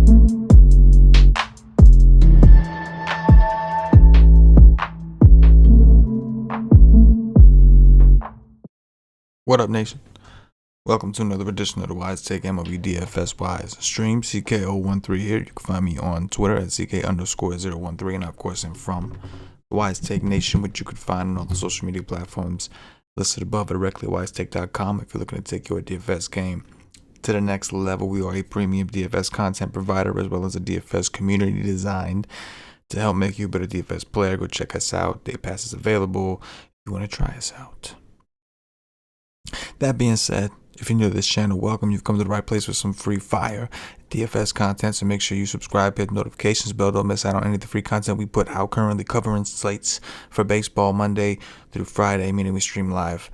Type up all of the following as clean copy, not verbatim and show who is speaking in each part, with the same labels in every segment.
Speaker 1: What up, nation? Welcome to another edition of the WiseTake MLB DFS Wise Stream. CK013 here. You can find me on Twitter at CK_013, and of course I'm from the WiseTake Nation, which you can find on all the social media platforms listed above directly at wisetake.com. If you're looking to take your DFS game to the next level, we are a premium DFS content provider as well as a DFS community designed to help make you a better DFS player. Go check us out. Day Pass is available if you want to try us out. That being said, if you're new to this channel, welcome. You've come to the right place with some free fire DFS content, so make sure you subscribe, hit the notifications bell. Don't miss out on any of the free content we put out. Currently covering slates for baseball Monday through Friday, meaning we stream live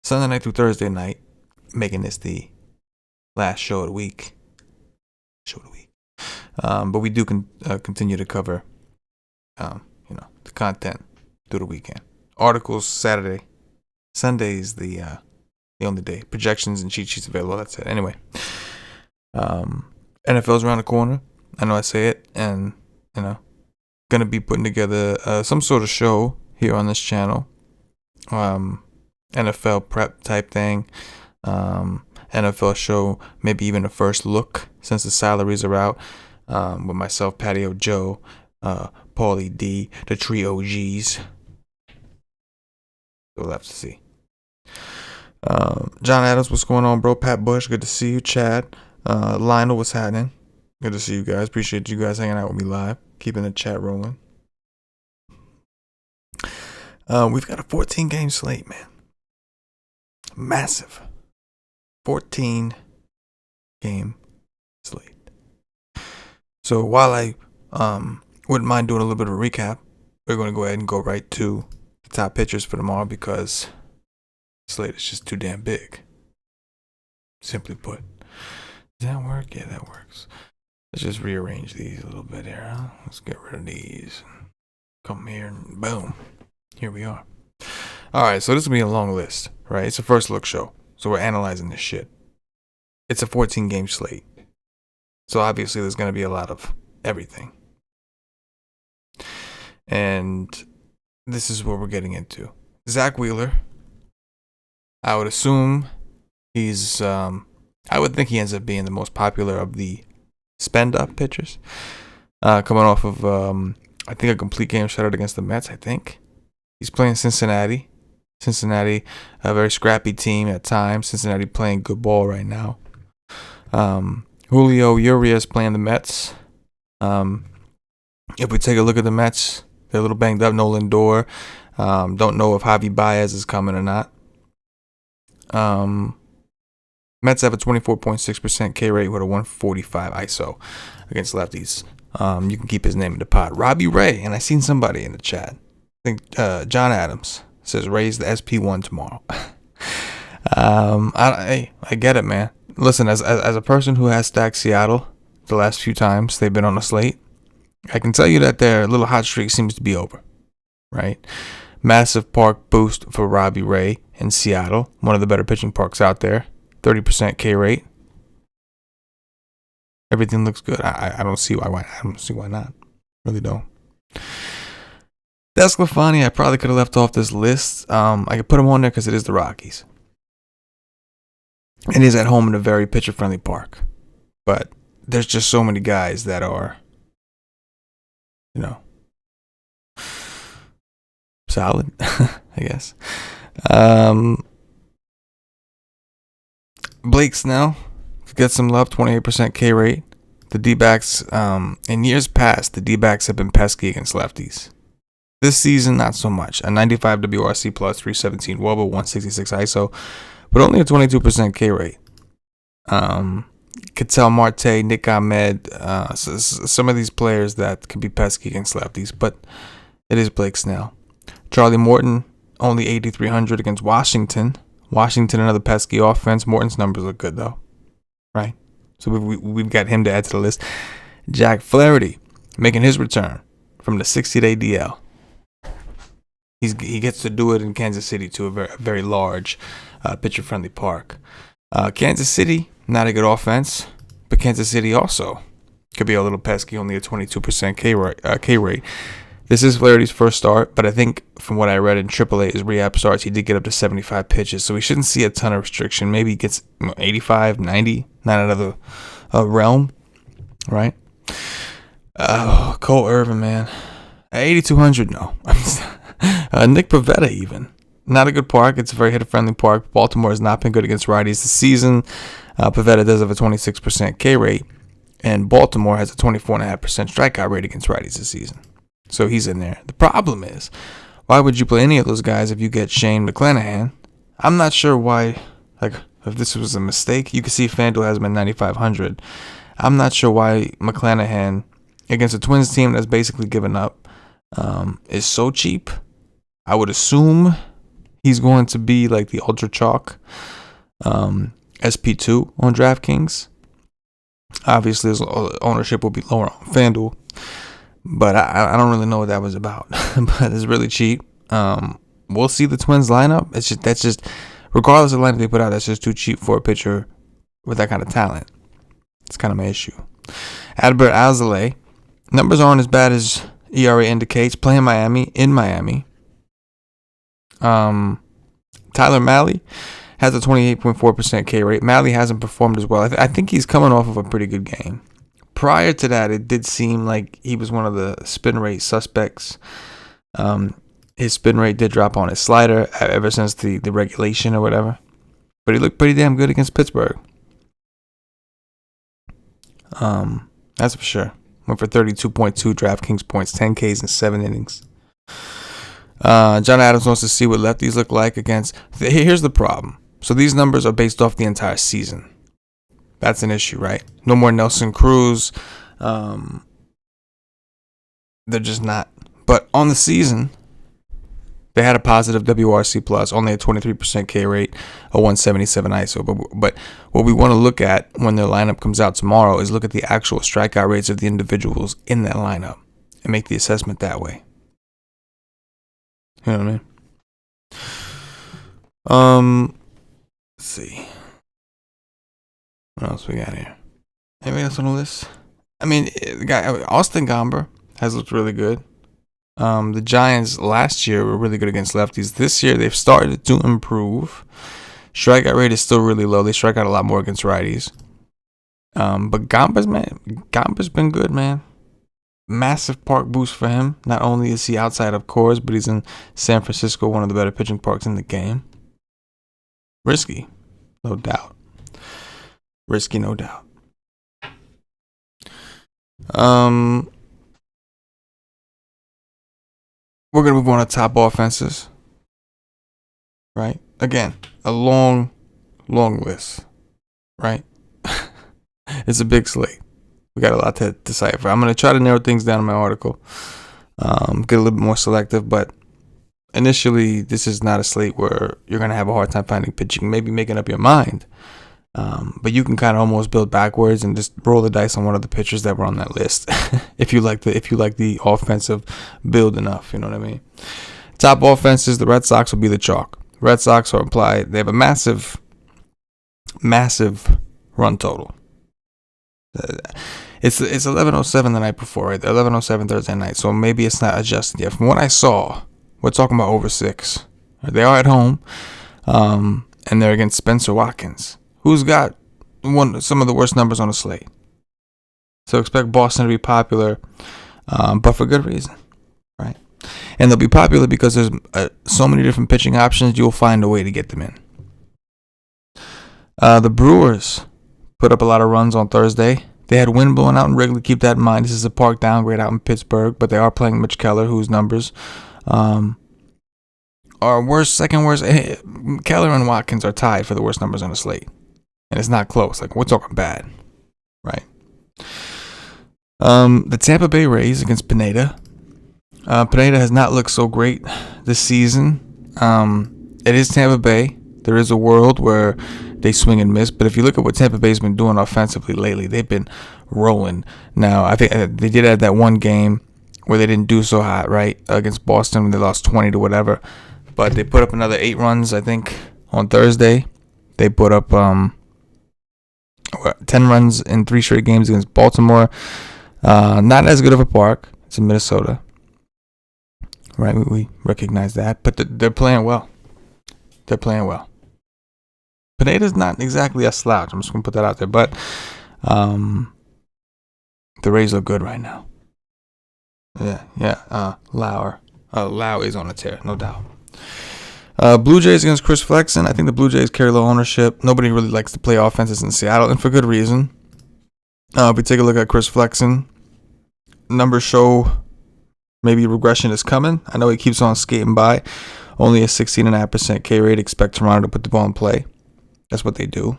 Speaker 1: Sunday night through Thursday night, making this the last show of the week. But we do continue to cover, the content through the weekend. Articles Saturday, Sunday's the only day. Projections and cheat sheets available. That's it. Anyway, NFL's around the corner. I know I say it, and gonna be putting together some sort of show here on this channel. NFL prep type thing. NFL show, maybe even a first look since the salaries are out. With myself, Patio Joe, Paulie D, the three OGs. We'll have to see. John Adams, what's going on, bro? Pat Bush, good to see you. Chad, Lionel, what's happening? Good to see you guys. Appreciate you guys hanging out with me live, keeping the chat rolling. We've got a 14-game slate, man. Massive 14-game slate. So while I wouldn't mind doing a little bit of a recap, we're going to go ahead and go right to the top pitchers for tomorrow because slate is just too damn big. Simply put. Does that work? Yeah, that works. Let's just rearrange these a little bit here. Huh? Let's get rid of these. Come here and boom. Here we are. Alright, so this will be a long list, right? It's a first look show. So we're analyzing this shit. It's a 14-game slate. So obviously there's going to be a lot of everything. And this is what we're getting into. Zach Wheeler. I would assume he's, I would think he ends up being the most popular of the spend-up pitchers. Coming off of, I think a complete game shutout against the Mets, I think. He's playing Cincinnati. Cincinnati, a very scrappy team at times. Cincinnati playing good ball right now. Julio Urias playing the Mets. If we take a look at the Mets, they're a little banged up. No Lindor. Don't know if Javi Baez is coming or not. Mets have a 24.6% K rate with a 145 ISO against lefties. You can keep his name in the pot. Robbie Ray, and I seen somebody in the chat. I think John Adams says raise the SP1 tomorrow. I get it, man. Listen, as a person who has stacked Seattle the last few times they've been on the slate, I can tell you that their little hot streak seems to be over, right? Massive park boost for Robbie Ray in Seattle, one of the better pitching parks out there. 30% K rate. Everything looks good. I don't see why. I don't see why not. Really don't. Desclafani, I probably could have left off this list. I could put him on there because it is the Rockies. And he's at home in a very pitcher-friendly park. But there's just so many guys that are, solid, I guess. Blake Snell could get some love, 28% K rate. The D-backs, in years past, the D-backs have been pesky against lefties. This season, not so much. A 95 WRC plus, 317 WOBA, 166 ISO, but only a 22% K rate. Ketel Marte, Nick Ahmed, some of these players that can be pesky against lefties, but it is Blake Snell. Charlie Morton, only 8,300 against Washington. Washington, another pesky offense. Morton's numbers look good, though. Right? So we've got him to add to the list. Jack Flaherty, making his return from the 60-day DL. He gets to do it in Kansas City, to a very large pitcher-friendly park. Kansas City, not a good offense, but Kansas City also could be a little pesky, only a 22% K rate. This is Flaherty's first start, but I think from what I read in AAA, his rehab starts, he did get up to 75 pitches, so we shouldn't see a ton of restriction. Maybe he gets 85, 90, not out of the realm, right? Cole Irvin, man. At 8,200, no. Nick Pivetta, even. Not a good park. It's a very hitter-friendly park. Baltimore has not been good against righties this season. Pivetta does have a 26% K rate, and Baltimore has a 24.5% strikeout rate against righties this season. So he's in there. The problem is, why would you play any of those guys if you get Shane McClanahan? I'm not sure why, like, if this was a mistake. You can see FanDuel has him at 9,500. I'm not sure why McClanahan, against a Twins team that's basically given up, is so cheap. I would assume he's going to be like the Ultra Chalk SP2 on DraftKings. Obviously, his ownership will be lower on FanDuel. But I don't really know what that was about. But it's really cheap. We'll see the Twins lineup. That's just regardless of the lineup they put out, that's just too cheap for a pitcher with that kind of talent. It's kind of my issue. Adbert Alzolay, numbers aren't as bad as ERA indicates. Playing Miami in Miami. Tyler Mahle has a 28.4% K rate. Mahle hasn't performed as well. I think he's coming off of a pretty good game. Prior to that, it did seem like he was one of the spin rate suspects. His spin rate did drop on his slider ever since the regulation or whatever. But he looked pretty damn good against Pittsburgh. That's for sure. Went for 32.2 DraftKings points, 10 Ks in 7 innings. John Adams wants to see what lefties look like against. Here's the problem. So these numbers are based off the entire season. That's an issue, right? No more Nelson Cruz. They're just not. But on the season, they had a positive WRC plus, only a 23% K rate, a 177 ISO. But what we want to look at when their lineup comes out tomorrow is look at the actual strikeout rates of the individuals in that lineup and make the assessment that way. You know what I mean? Let's see. What else we got here? Anything else on the list? I mean, the guy Austin Gomber has looked really good. The Giants last year were really good against lefties. This year they've started to improve. Strikeout rate is still really low. They strike out a lot more against righties. But Gomber's been good, man. Massive park boost for him. Not only is he outside of Coors, but he's in San Francisco, one of the better pitching parks in the game. Risky, no doubt. Risky, no doubt. We're going to move on to top offenses. Right? Again, a long list. Right? It's a big slate. We got a lot to decipher. I'm going to try to narrow things down in my article. Get a little bit more selective, but initially, this is not a slate where you're going to have a hard time finding pitching, maybe making up your mind. But you can kind of almost build backwards and just roll the dice on one of the pitchers that were on that list. if you like the offensive build enough, you know what I mean. Top offenses, the Red Sox will be the chalk. Red Sox are implied. They have a massive run total. It's 11:07 the night before, right? 11:07 Thursday night. So maybe it's not adjusted yet. From what I saw, we're talking about over 6. They are at home, and they're against Spencer Watkins, who's got some of the worst numbers on the slate. So expect Boston to be popular, but for good reason, right? And they'll be popular because there's so many different pitching options. You'll find a way to get them in. The Brewers put up a lot of runs on Thursday. They had wind blowing out in Wrigley. Keep that in mind. This is a park downgrade out in Pittsburgh, but they are playing Mitch Keller, whose numbers are second worst. Keller and Watkins are tied for the worst numbers on the slate. And it's not close. Like, we're talking bad, right? The Tampa Bay Rays against Pineda. Pineda has not looked so great this season. It is Tampa Bay. There is a world where they swing and miss. But if you look at what Tampa Bay's been doing offensively lately, they've been rolling. Now, I think they did have that one game where they didn't do so hot, right, against Boston when they lost 20 to whatever. But they put up another 8 runs, I think, on Thursday. They put up a 10 runs in 3 straight games against Baltimore. Not as good of a park. It's in Minnesota. Right, we recognize that. But they're playing well. They're playing well. Pineda's not exactly a slouch. I'm just going to put that out there. But the Rays look good right now. Yeah. Lau is on a tear, no doubt. Blue Jays against Chris Flexen. I think the Blue Jays carry low ownership. Nobody really likes to play offenses in Seattle, and for good reason. If we take a look at Chris Flexen, numbers show maybe regression is coming. I know he keeps on skating by. Only a 16.5% K rate. Expect Toronto to put the ball in play. That's what they do.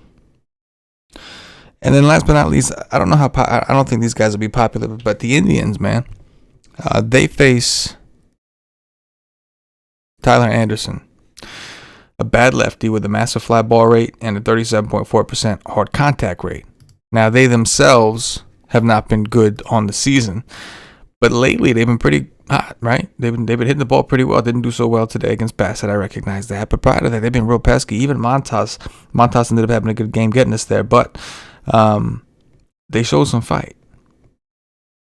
Speaker 1: And then last but not least, I don't think these guys will be popular, but the Indians, man, they face Tyler Anderson, a bad lefty with a massive fly ball rate and a 37.4% hard contact rate. Now, they themselves have not been good on the season, but lately they've been pretty hot, right? They've been hitting the ball pretty well. Didn't do so well today against Bassett. I recognize that. But prior to that, they've been real pesky. Even Montas ended up having a good game getting us there, but they showed some fight.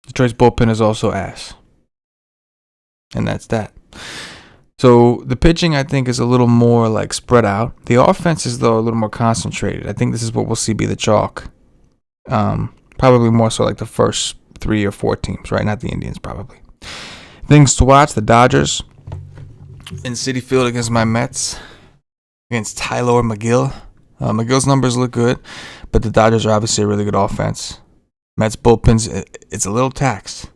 Speaker 1: Detroit's bullpen is also ass. And that's that. So the pitching, I think, is a little more like spread out. The offense is, though, a little more concentrated. I think this is what we'll see be the chalk. Probably more so like the first 3 or 4 teams, right? Not the Indians, probably. Things to watch: the Dodgers in Citi Field against my Mets, against Tyler McGill. McGill's numbers look good, but the Dodgers are obviously a really good offense. Mets bullpens, it's a little taxed,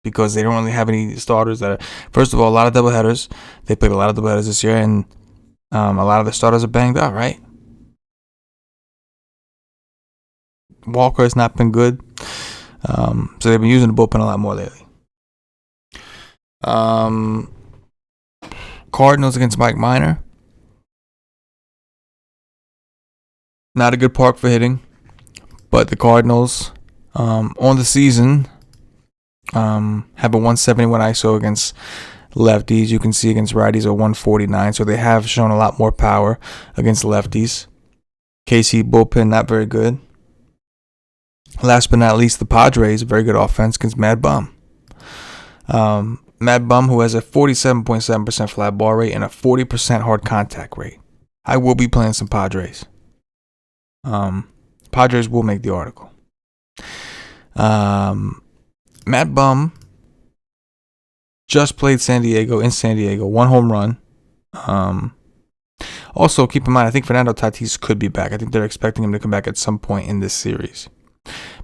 Speaker 1: because they don't really have any starters that are, first of all, a lot of doubleheaders. They played a lot of doubleheaders this year, and a lot of the starters are banged up, right? Walker has not been good. So they've been using the bullpen a lot more lately. Cardinals against Mike Minor. Not a good park for hitting, but the Cardinals on the season have a 171 ISO against lefties. You can see against righties a 149, so they have shown a lot more power against lefties. KC bullpen, not very good. Last but not least, the Padres, a very good offense against Mad Bum. Mad Bum, who has a 47.7% fly ball rate and a 40% hard contact rate. I will be playing some Padres. Padres will make the article. Mad Bum just played in San Diego, 1 home run. Also, keep in mind, I think Fernando Tatis could be back. I think they're expecting him to come back at some point in this series.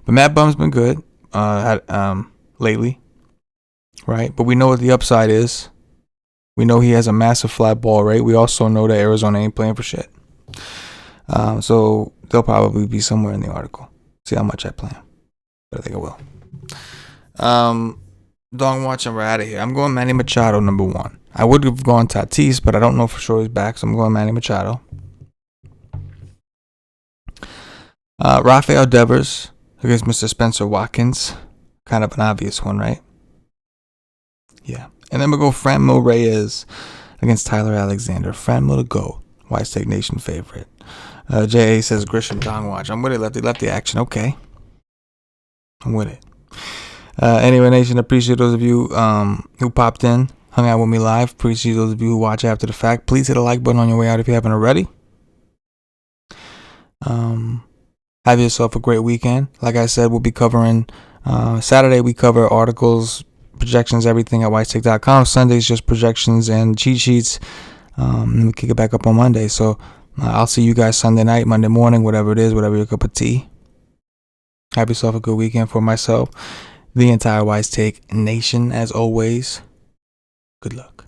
Speaker 1: But Mad Bum's been good lately, right? But we know what the upside is. We know he has a massive fly ball rate. We also know that Arizona ain't playing for shit. So they'll probably be somewhere in the article. See how much I play him. But I think I will. Dong watch, and we're out of here. I'm going Manny Machado, number 1. I would have gone Tatis, but I don't know for sure he's back, so I'm going Manny Machado. Rafael Devers against Mr. Spencer Watkins. Kind of an obvious one, right? Yeah. And then we'll go Franmil Reyes against Tyler Alexander. Franmil to go. WiseTake Nation favorite. J.A. says Grisham Dong watch. I'm with it. Lefty action. Okay. I'm with it. Anyway, Nation, appreciate those of you who popped in, hung out with me live. Appreciate those of you who watch after the fact. Please hit the like button on your way out if you haven't already. Have yourself a great weekend. Like I said, we'll be covering Saturday. We cover articles, projections, everything at wisetake.com. Sunday's just projections and cheat sheets. And we kick it back up on Monday. So I'll see you guys Sunday night, Monday morning, whatever it is, whatever your cup of tea. Have yourself a good weekend. For myself, the entire WiseTake Nation, as always, good luck.